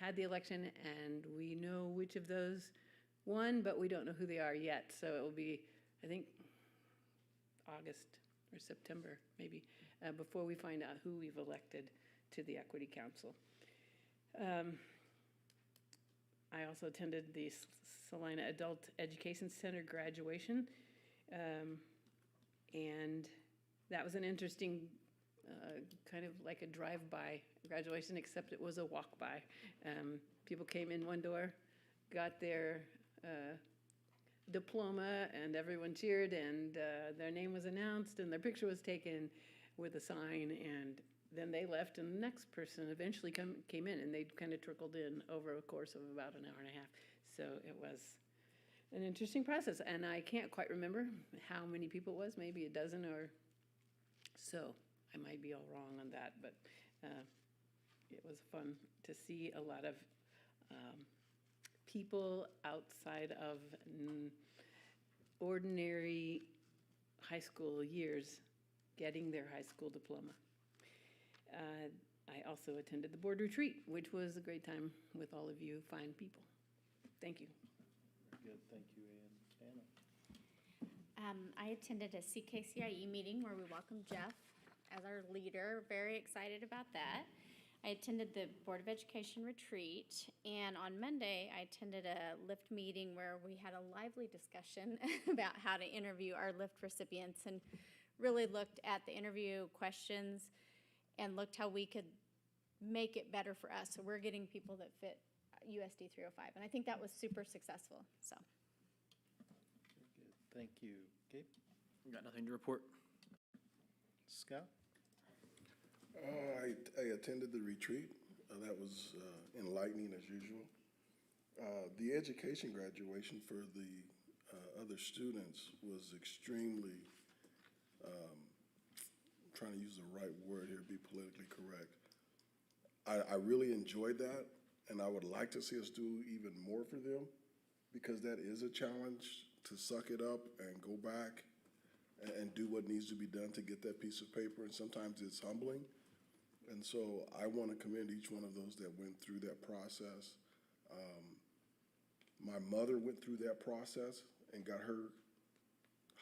had the election and we know which of those won, but we don't know who they are yet. So it will be, I think, August or September, maybe, before we find out who we've elected to the Equity Council. I also attended the Celina Adult Education Center graduation, and that was an interesting kind of like a drive-by graduation, except it was a walk-by. People came in one door, got their diploma, and everyone cheered, and their name was announced, and their picture was taken with a sign, and then they left, and the next person eventually came in, and they kind of trickled in over a course of about an hour and a half. So it was an interesting process, and I can't quite remember how many people it was, maybe a dozen or so. I might be all wrong on that, but it was fun to see a lot of people outside of ordinary high school years getting their high school diploma. I also attended the board retreat, which was a great time with all of you fine people. Thank you. Very good, thank you, Ann. Anna? I attended a CKCIE meeting where we welcomed Jeff as our leader. Very excited about that. I attended the Board of Education retreat, and on Monday, I attended a LIFT meeting where we had a lively discussion about how to interview our LIFT recipients and really looked at the interview questions and looked how we could make it better for us. So we're getting people that fit USD 305, and I think that was super successful, so. Very good, thank you. Gabe? Got nothing to report. Scott? I attended the retreat. That was enlightening as usual. The education graduation for the other students was extremely, trying to use the right word here, be politically correct. I really enjoyed that, and I would like to see us do even more for them, because that is a challenge, to suck it up and go back and do what needs to be done to get that piece of paper, and sometimes it's humbling. And so I want to commend each one of those that went through that process. My mother went through that process and got her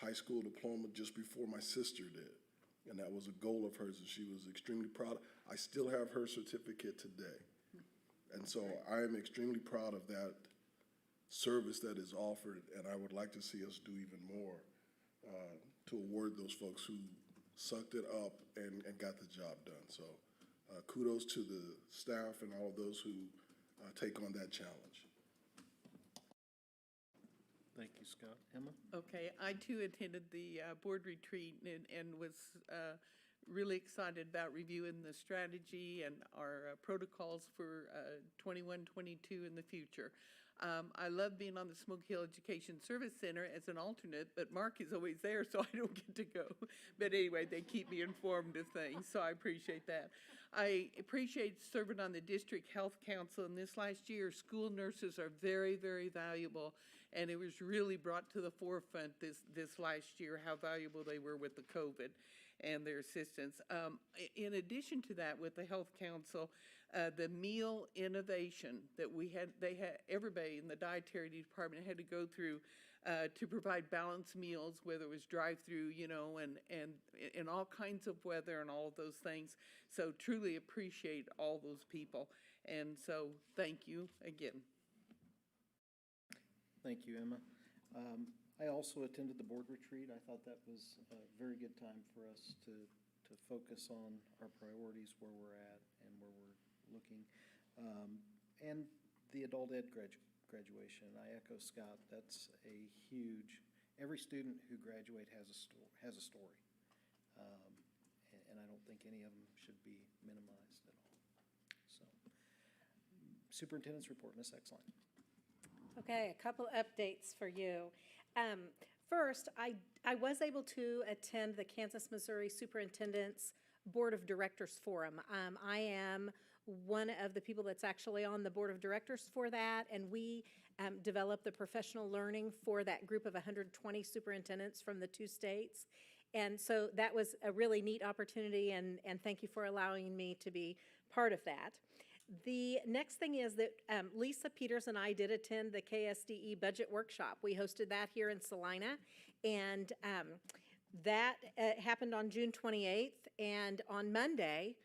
high school diploma just before my sister did. And that was a goal of hers, and she was extremely proud. I still have her certificate today. And so I am extremely proud of that service that is offered, and I would like to see us do even more to award those folks who sucked it up and got the job done. So kudos to the staff and all of those who take on that challenge. Thank you, Scott. Emma? Okay, I too attended the board retreat and was really excited about reviewing the strategy and our protocols for 21, 22 in the future. I love being on the Smoke Hill Education Service Center as an alternate, but Mark is always there, so I don't get to go. But anyway, they keep me informed of things, so I appreciate that. I appreciate serving on the District Health Council, and this last year, school nurses are very, very valuable, and it was really brought to the forefront this last year how valuable they were with the COVID and their assistance. In addition to that, with the Health Council, the meal innovation that everybody in the dietary department had to go through to provide balanced meals, whether it was drive-through, and in all kinds of weather and all of those things. So truly appreciate all those people. And so thank you again. Thank you, Emma. I also attended the board retreat. I thought that was a very good time for us to focus on our priorities, where we're at and where we're looking. And the adult ed graduation. I echo Scott. That's a huge, every student who graduates has a story. And I don't think any of them should be minimized at all. So, Superintendent's Report, Ms. Exline. Okay, a couple updates for you. First, I was able to attend the Kansas-Missouri Superintendents Board of Directors Forum. I am one of the people that's actually on the Board of Directors for that, and we developed the professional learning for that group of 120 superintendents from the 2 states. And so that was a really neat opportunity, and thank you for allowing me to be part of that. The next thing is that Lisa Peters and I did attend the KSDE Budget Workshop. We hosted that here in Celina, and that happened on June 28th. And on Monday,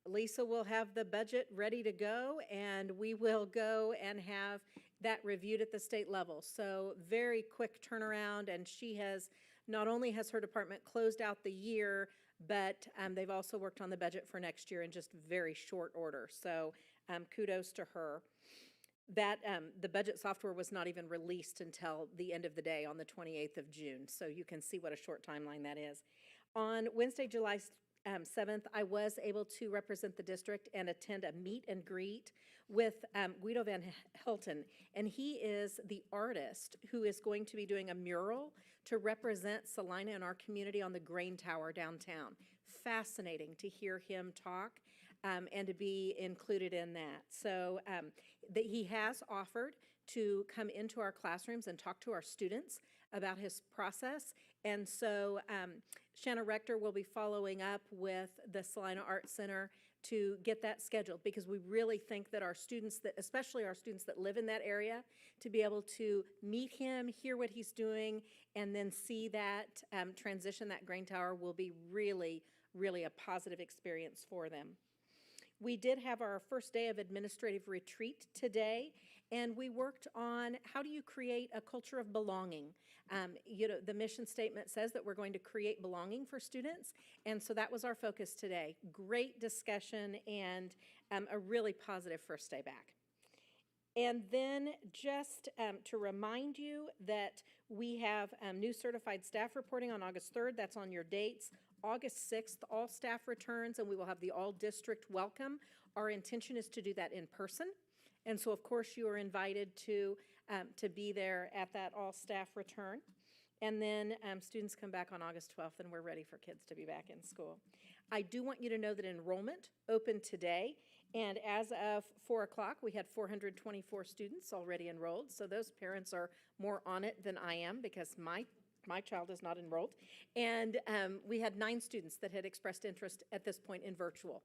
Lisa will have the budget ready to go, and we will go and have that reviewed at the state level. So very quick turnaround, and she has, not only has her department closed out the year, but they've also worked on the budget for next year in just very short order. So kudos to her. That the budget software was not even released until the end of the day on the 28th of June. So you can see what a short timeline that is. On Wednesday, July 7th, I was able to represent the district and attend a meet and greet with Guido Van Helton. And he is the artist who is going to be doing a mural to represent Celina and our community on the Grain Tower downtown. Fascinating to hear him talk and to be included in that. So that he has offered to come into our classrooms and talk to our students about his process. And so Shanna Rector will be following up with the Celina Art Center to get that scheduled, because we really think that our students, especially our students that live in that area, to be able to meet him, hear what he's doing, and then see that transition, that grain tower, will be really, really a positive experience for them. We did have our first day of administrative retreat today, and we worked on how do you create a culture of belonging. The mission statement says that we're going to create belonging for students, and so that was our focus today. Great discussion and a really positive first day back. And then just to remind you that we have new certified staff reporting on August 3rd. That's on your dates. August 6th, all staff returns, and we will have the all-district welcome. Our intention is to do that in person. And so, of course, you are invited to be there at that all-staff return. And then students come back on August 12th, and we're ready for kids to be back in school. I do want you to know that enrollment opened today, And as of 4 o'clock, we had 424 students already enrolled. So those parents are more on it than I am because my child is not enrolled. And we had 9 students that had expressed interest at this point in virtual.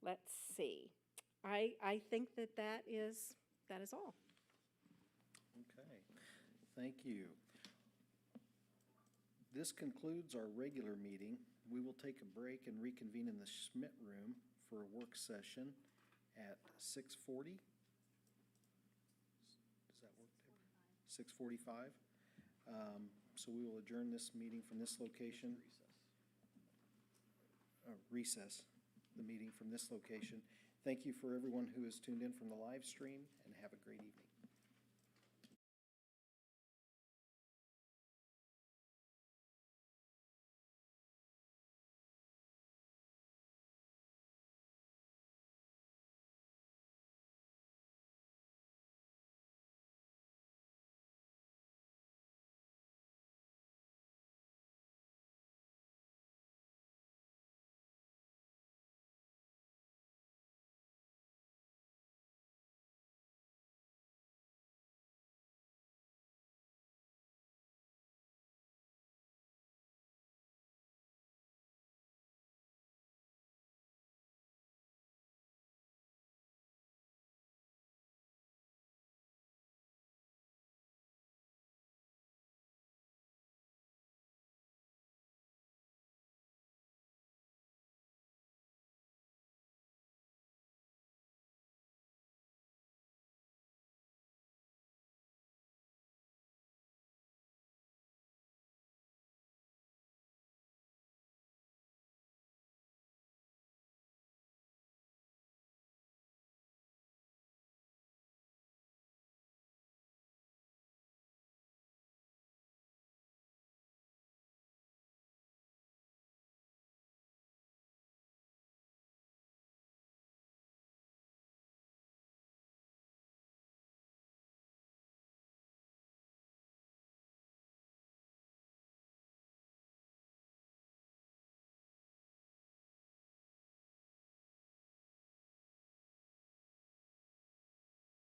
Let's see. I think that is all. Okay, thank you. This concludes our regular meeting. We will take a break and reconvene in the Schmidt Room for a work session at 6:40. Does that work, Deborah? 6:45. So we will adjourn this meeting from this location. Recess the meeting from this location. Thank you for everyone who has tuned in from the live stream, and have a great evening.